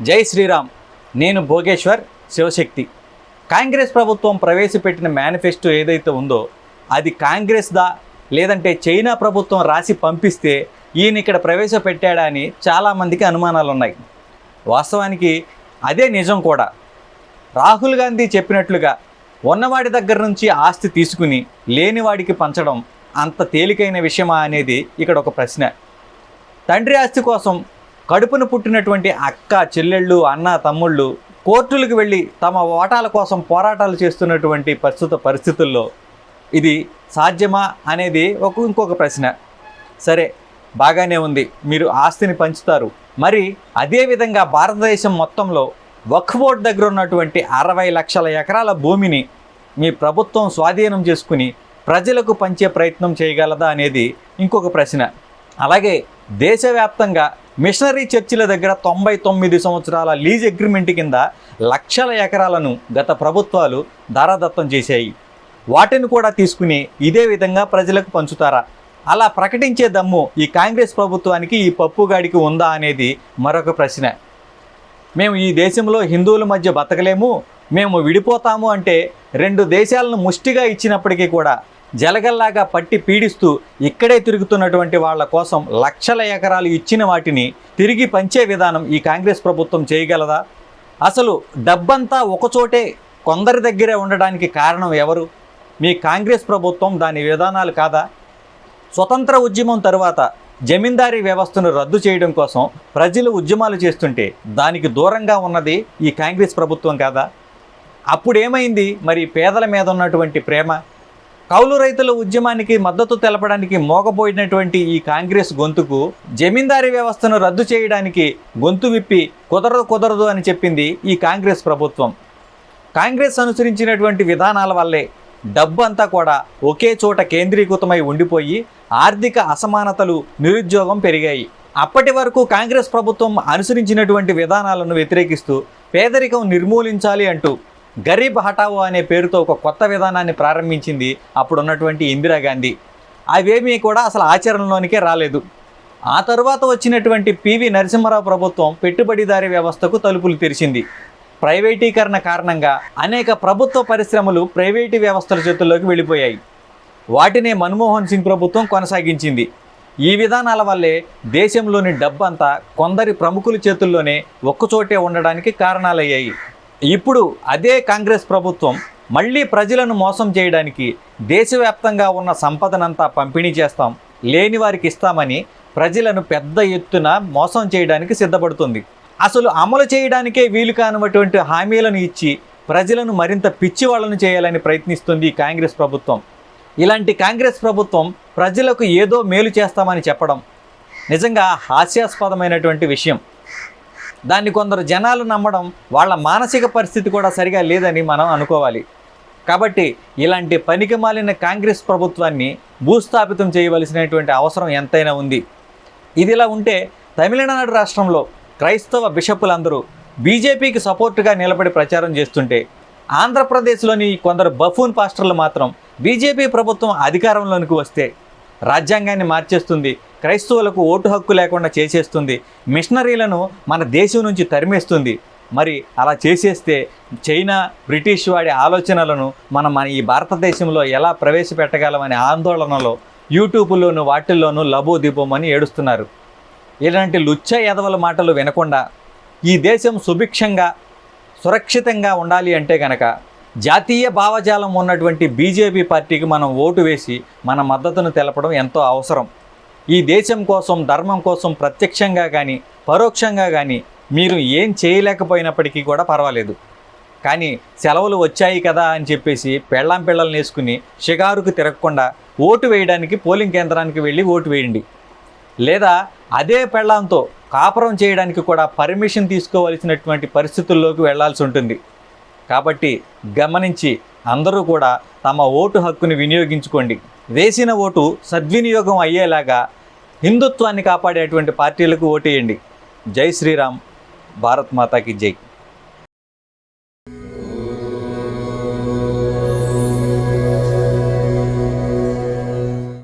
జై శ్రీరామ్. నేను భోగేశ్వర్ శివశక్తి. కాంగ్రెస్ ప్రభుత్వం ప్రవేశపెట్టిన మేనిఫెస్టో ఏదైతే ఉందో అది కాంగ్రెస్దా లేదంటే చైనా ప్రభుత్వం రాసి పంపిస్తే ఈయన ఇక్కడ ప్రవేశపెట్టాడా అని చాలామందికి అనుమానాలు ఉన్నాయి. వాస్తవానికి అదే నిజం కూడా. రాహుల్ గాంధీ చెప్పినట్లుగా ఉన్నవాడి దగ్గర నుంచి ఆస్తి తీసుకుని లేనివాడికి పంచడం అంత తేలికైన విషయమా అనేది ఇక్కడ ఒక ప్రశ్న. తండ్రి ఆస్తి కోసం కడుపును పుట్టినటువంటి అక్క చెల్లెళ్ళు అన్న తమ్ముళ్ళు కోర్టులకు వెళ్ళి తమ ఓటాల కోసం పోరాటాలు చేస్తున్నటువంటి ప్రస్తుత పరిస్థితుల్లో ఇది సాధ్యమా అనేది ఇంకొక ప్రశ్న. సరే, బాగానే ఉంది, మీరు ఆస్తిని పంచుతారు. మరి అదేవిధంగా భారతదేశం మొత్తంలో వక్ఫ్ బోర్డు దగ్గర ఉన్నటువంటి 60 లక్షల ఎకరాల భూమిని మీ ప్రభుత్వం స్వాధీనం చేసుకుని ప్రజలకు పంచే ప్రయత్నం చేయగలదా అనేది ఇంకొక ప్రశ్న. అలాగే దేశవ్యాప్తంగా మిషనరీ చర్చిల దగ్గర 99 సంవత్సరాల లీజ్ అగ్రిమెంట్ కింద లక్షల ఎకరాలను గత ప్రభుత్వాలు దారాదత్తం చేశాయి. వాటిని కూడా తీసుకుని ఇదే విధంగా ప్రజలకు పంచుతారా? అలా ప్రకటించే దమ్ము ఈ కాంగ్రెస్ ప్రభుత్వానికి, ఈ పప్పుగాడికి ఉందా అనేది మరొక ప్రశ్న. మేము ఈ దేశంలో హిందువుల మధ్య బతకలేము, మేము విడిపోతాము అంటే 2 దేశాలను ముష్టిగా ఇచ్చినప్పటికీ కూడా జలగల్లాగా పట్టి పీడిస్తూ ఇక్కడే తిరుగుతున్నటువంటి వాళ్ళ కోసం లక్షల ఎకరాలు ఇచ్చిన వాటిని తిరిగి పంచే విధానం ఈ కాంగ్రెస్ ప్రభుత్వం చేయగలదా? అసలు డబ్బంతా ఒకచోటే కొందరి దగ్గరే ఉండడానికి కారణం ఎవరు? మీ కాంగ్రెస్ ప్రభుత్వం, దాని విధానాలు కాదా? స్వతంత్ర ఉద్యమం తరువాత జమీందారీ వ్యవస్థను రద్దు చేయడం కోసం ప్రజలు ఉద్యమాలు చేస్తుంటే దానికి దూరంగా ఉన్నది ఈ కాంగ్రెస్ ప్రభుత్వం కాదా? అప్పుడేమైంది మరి పేదల మీద ఉన్నటువంటి ప్రేమ? కౌలు రైతుల ఉద్యమానికి మద్దతు తెలపడానికి మోగపోయినటువంటి ఈ కాంగ్రెస్ గొంతుకు జమీందారీ వ్యవస్థను రద్దు చేయడానికి గొంతు విప్పి కుదరదు అని చెప్పింది ఈ కాంగ్రెస్ ప్రభుత్వం. కాంగ్రెస్ అనుసరించినటువంటి విధానాల వల్లే డబ్బు అంతా కూడా ఒకే చోట కేంద్రీకృతమై ఉండిపోయి ఆర్థిక అసమానతలు, నిరుద్యోగం పెరిగాయి. అప్పటి వరకు కాంగ్రెస్ ప్రభుత్వం అనుసరించినటువంటి విధానాలను వ్యతిరేకిస్తూ పేదరికం నిర్మూలించాలి అంటూ గరీబ్ హఠావో అనే పేరుతో ఒక కొత్త విధానాన్ని ప్రారంభించింది అప్పుడున్నటువంటి ఇందిరాగాంధీ. అవేమీ కూడా అసలు ఆచరణలోనికే రాలేదు. ఆ తరువాత వచ్చినటువంటి పివి నరసింహారావు ప్రభుత్వం పెట్టుబడిదారీ వ్యవస్థకు తలుపులు తెరిచింది. ప్రైవేటీకరణ కారణంగా అనేక ప్రభుత్వ పరిశ్రమలు ప్రైవేటు వ్యవస్థల చేతుల్లోకి వెళ్ళిపోయాయి. వాటినే మన్మోహన్ సింగ్ ప్రభుత్వం కొనసాగించింది. ఈ విధానాల వల్లే దేశంలోని డబ్బంతా కొందరి ప్రముఖుల చేతుల్లోనే ఒక్కచోటే ఉండడానికి కారణాలయ్యాయి. ఇప్పుడు అదే కాంగ్రెస్ ప్రభుత్వం మళ్ళీ ప్రజలను మోసం చేయడానికి దేశవ్యాప్తంగా ఉన్న సంపదనంతా పంపిణీ చేస్తాం, లేని వారికి ఇస్తామని ప్రజలను పెద్ద ఎత్తున మోసం చేయడానికి సిద్ధపడుతుంది. అసలు అమలు చేయడానికే వీలు కానటువంటి హామీలను ఇచ్చి ప్రజలను మరింత పిచ్చివాళ్లను చేయాలని ప్రయత్నిస్తుంది కాంగ్రెస్ ప్రభుత్వం. ఇలాంటి కాంగ్రెస్ ప్రభుత్వం ప్రజలకు ఏదో మేలు చేస్తామని చెప్పడం నిజంగా హాస్యాస్పదమైనటువంటి విషయం. దాన్ని కొందరు జనాలు నమ్మడం వాళ్ళ మానసిక పరిస్థితి కూడా సరిగా లేదని మనం అనుకోవాలి. కాబట్టి ఇలాంటి పనికిమాలిన కాంగ్రెస్ ప్రభుత్వాన్ని భూస్థాపితం చేయవలసినటువంటి అవసరం ఎంతైనా ఉంది. ఇదిలా ఉంటే తమిళనాడు రాష్ట్రంలో క్రైస్తవ బిషప్పులందరూ బీజేపీకి సపోర్టుగా నిలబడి ప్రచారం చేస్తుంటే ఆంధ్రప్రదేశ్లోని కొందరు బఫూన్ పాస్టర్లు మాత్రం బీజేపీ ప్రభుత్వం అధికారంలోనికి వస్తే రాజ్యాంగాన్ని మార్చేస్తుంది, క్రైస్తవులకు ఓటు హక్కు లేకుండా చేసేస్తుంది, మిషనరీలను మన దేశం నుంచి తరిమేస్తుంది. మరి అలా చేసేస్తే చైనా, బ్రిటిష్ వాడి ఆలోచనలను మన ఈ భారతదేశంలో ఎలా ప్రవేశపెట్టగలమనే ఆందోళనలో యూట్యూబ్లోను వాటిల్లోనూ లబోదిబోమని ఏడుస్తున్నారు. ఇలాంటి లుచ్చ ఎదవల మాటలు వినకుండా ఈ దేశం సుభిక్షంగా సురక్షితంగా ఉండాలి అంటే కనుక జాతీయ భావజాలం ఉన్నటువంటి బీజేపీ పార్టీకి మనం ఓటు వేసి మన మద్దతును తెలపడం ఎంతో అవసరం. ఈ దేశం కోసం, ధర్మం కోసం ప్రత్యక్షంగా కానీ పరోక్షంగా కానీ మీరు ఏం చేయలేకపోయినప్పటికీ కూడా పర్వాలేదు. కానీ సెలవులు వచ్చాయి కదా అని చెప్పేసి పిల్లల్ని వేసుకుని షికారుకు తిరగకుండా ఓటు వేయడానికి పోలింగ్ కేంద్రానికి వెళ్ళి ఓటు వేయండి. లేదా అదే పెళ్ళాంతో కాపురం చేయడానికి కూడా పర్మిషన్ తీసుకోవలసినటువంటి పరిస్థితుల్లోకి వెళ్లాల్సి ఉంటుంది. కాబట్టి గమనించి అందరూ కూడా తమ ఓటు హక్కుని వినియోగించుకోండి. వేసిన ఓటు సద్వినియోగం అయ్యేలాగా హిందుత్వాన్ని కాపాడేటువంటి పార్టీలకు ఓటేయండి. జై శ్రీరామ్. భారత్ మాతాకి జై.